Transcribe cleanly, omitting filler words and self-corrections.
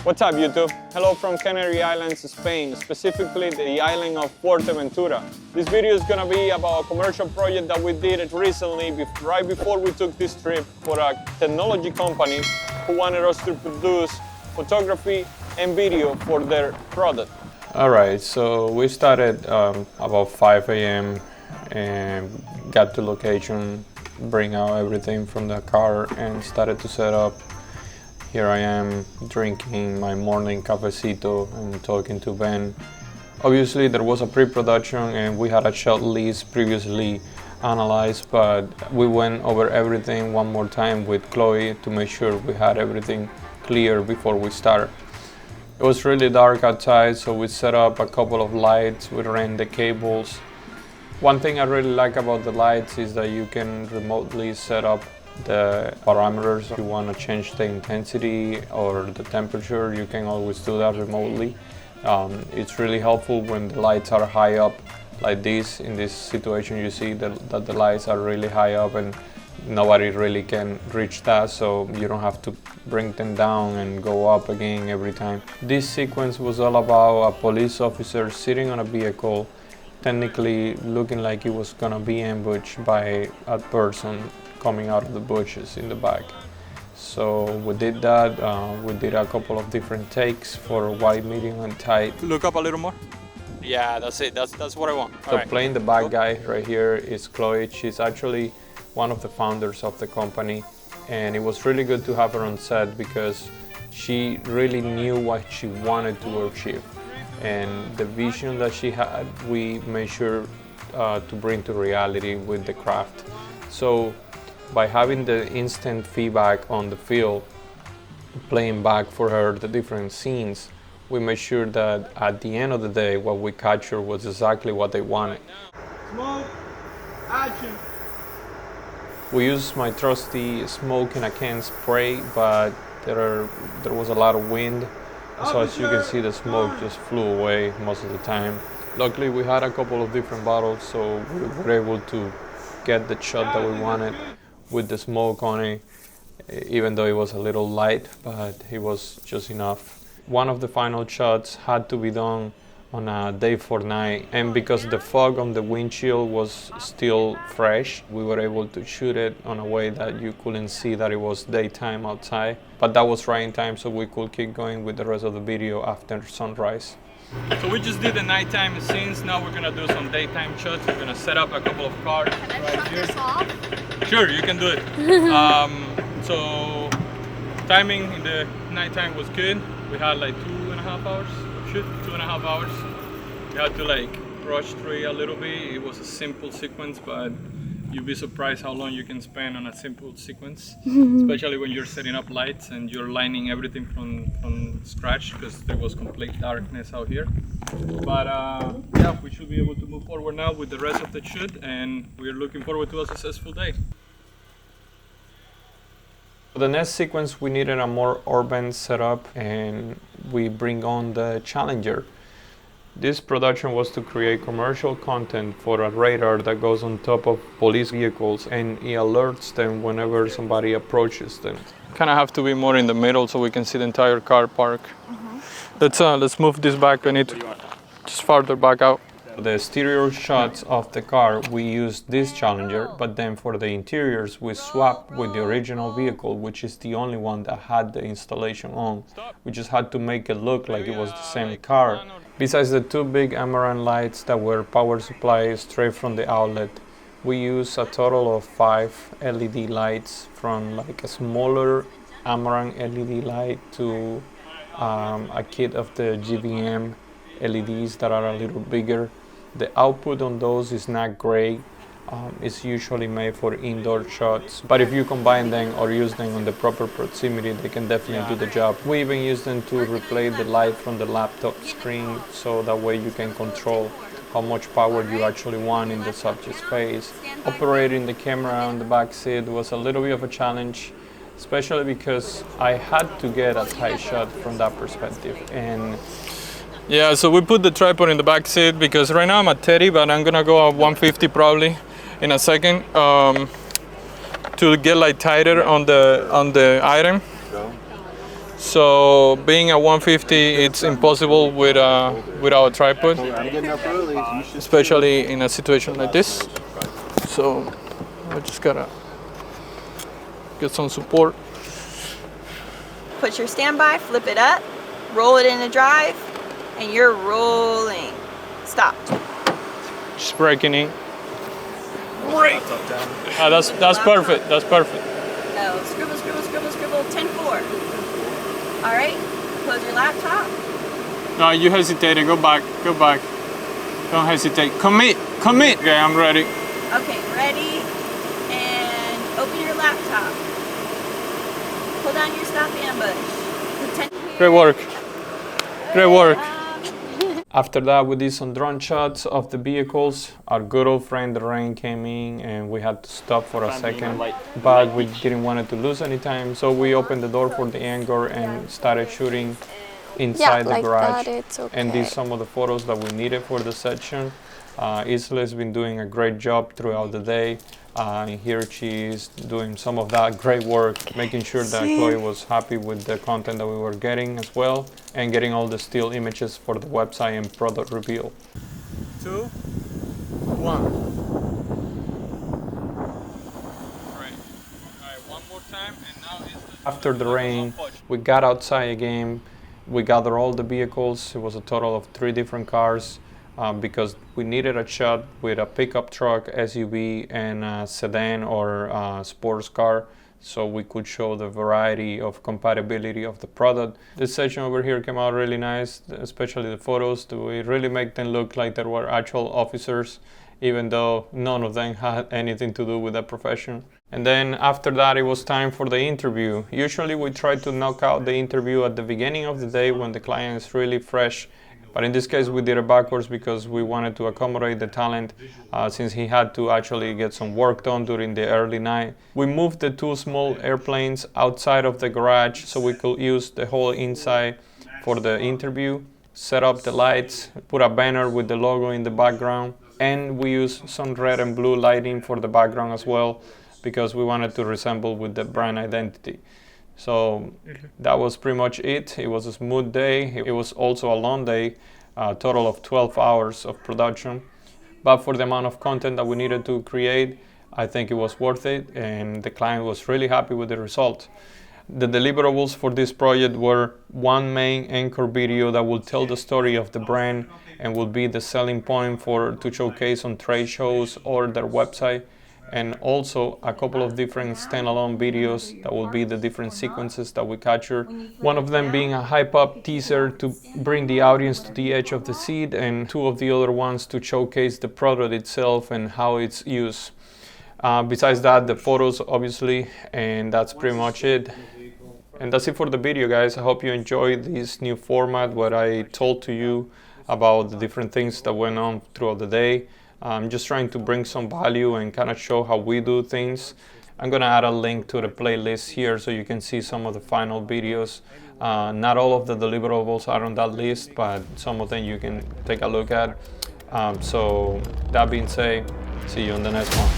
What's up, YouTube? Hello from Canary Islands, Spain, specifically the island of Fuerteventura. This video is gonna be about a commercial project that we did recently, right before we took this trip, for a technology company who wanted us to produce photography and video for their product. All right, so we started about 5 a.m. and got to location, bring out everything from the car and started to set up. Here I am drinking my morning cafecito and talking to Ben. Obviously there was a pre-production and we had a shot list previously analyzed, but we went over everything one more time with Chloe to make sure we had everything clear before we started. It was really dark outside, so we set up a couple of lights, we ran the cables. One thing I really like about the lights is that you can remotely set up the parameters. If you want to change the intensity or the temperature, you can always do that remotely. It's really helpful when the lights are high up like this. In this situation you see that the lights are really high up and nobody really can reach that, so you don't have to bring them down and go up again every time. This sequence was all about a police officer sitting on a vehicle, technically looking like he was gonna be ambushed by a person coming out of the bushes in the back. So we did that. We did a couple of different takes for wide, medium, and tight. Look up a little more. Yeah, that's it. That's what I want. So playing the bad guy right here is Chloe. She's actually one of the founders of the company, and it was really good to have her on set because she really knew what she wanted to achieve, and the vision that she had, we made sure to bring to reality with the craft. So by having the instant feedback on the field, playing back for her the different scenes, we made sure that at the end of the day what we captured was exactly what they wanted. Smoke, action. We used my trusty smoke in a can spray, but there was a lot of wind, so as you can see the smoke just flew away most of the time. Luckily we had a couple of different bottles, so we were able to get the shot that we wanted with the smoke on it, even though it was a little light, but it was just enough. One of the final shots had to be done on a day for night, and because the fog on the windshield was still fresh, we were able to shoot it on a way that you couldn't see that it was daytime outside, but that was right in time so we could keep going with the rest of the video after sunrise. So we just did the nighttime scenes. Now we're gonna do some daytime shots. We're gonna set up a couple of cars right here. This off? Sure, you can do it. So timing in the nighttime was good. We had like 2.5 hours of shoot, 2.5 hours. We had to like rush through it a little bit. It was a simple sequence, but you'd be surprised how long you can spend on a simple sequence, especially when you're setting up lights and you're lining everything from scratch, because there was complete darkness out here. But yeah, we should be able to move forward now with the rest of the shoot, and we're looking forward to a successful day. For the next sequence we needed a more urban setup, and we bring on the Challenger. This production was to create commercial content for a radar that goes on top of police vehicles, and it alerts them whenever somebody approaches them. Kind of have to be more in the middle so we can see the entire car park. Let's move this back. I need to just farther back out. The exterior shots of the car, we used this Challenger, but then for the interiors we swapped with the original vehicle, which is the only one that had the installation on. We just had to make it look like it was the same car. Besides the two big Amaranth lights that were power supplied straight from the outlet, we used a total of 5 LED lights, from like a smaller Amaranth LED light to a kit of the GVM LEDs that are a little bigger. The output on those is not great. It's usually made for indoor shots, but if you combine them or use them on the proper proximity, they can definitely do the job. We even use them to replay the light from the laptop screen, so that way you can control how much power you actually want in the subject's face. Operating the camera on the back seat was a little bit of a challenge, especially because I had to get a tight shot from that perspective. And yeah, so we put the tripod in the back seat because right now I'm at 30, but I'm gonna go at 150 probably in a second to get like tighter on the item. So being at 150, it's impossible without a tripod, especially in a situation like this. So I just gotta get some support. Put your standby, flip it up, roll it into drive, and you're rolling. Stop. Just braking in. Great. That's perfect. That's perfect. No, scribble, scribble, scribble, scribble. 10-4. All right. Close your laptop. No, you hesitated. Go back. Go back. Don't hesitate. Commit. Commit. Okay, I'm ready. Okay, ready. And open your laptop. Pull down your stop ambush. Great work. Great work. After that, we did some drone shots of the vehicles. Our good old friend, the rain came in and we had to stop for a second, but we didn't want to lose any time. So we opened the door for the hangar and started shooting inside the garage and did some of the photos that we needed for the section. Isla's been doing a great job throughout the day. Here she is doing some of that great work, making sure that Chloe was happy with the content that we were getting as well, and getting all the still images for the website and product reveal. 2, 1. Great. Alright, one more time, and now is after the rain, we got outside again. We gathered all the vehicles. It was a total of 3 different cars. Because we needed a shot with a pickup truck, SUV, and a sedan or sports car, so we could show the variety of compatibility of the product. This section over here came out really nice, especially the photos. We really make them look like they were actual officers, even though none of them had anything to do with that profession. And then after that, it was time for the interview. Usually we try to knock out the interview at the beginning of the day when the client is really fresh. But in this case, we did it backwards because we wanted to accommodate the talent since he had to actually get some work done during the early night. We moved the 2 small airplanes outside of the garage so we could use the whole inside for the interview, set up the lights, put a banner with the logo in the background, and we used some red and blue lighting for the background as well because we wanted to resemble with the brand identity. So that was pretty much it. It was a smooth day. It was also a long day, a total of 12 hours of production. But for the amount of content that we needed to create, I think it was worth it, and the client was really happy with the result. The deliverables for this project were 1 main anchor video that will tell the story of the brand and will be the selling point to showcase on trade shows or their website, and also a couple of different standalone videos that will be the different sequences that we captured. One of them being a hype-up teaser to bring the audience to the edge of the seat, and 2 of the other ones to showcase the product itself and how it's used. Besides that, the photos obviously, and that's pretty much it. And that's it for the video, guys. I hope you enjoyed this new format where I told to you about the different things that went on throughout the day. I'm just trying to bring some value and kind of show how we do things. I'm gonna add a link to the playlist here so you can see some of the final videos. Not all of the deliverables are on that list, but some of them you can take a look at. So that being said, see you on the next one.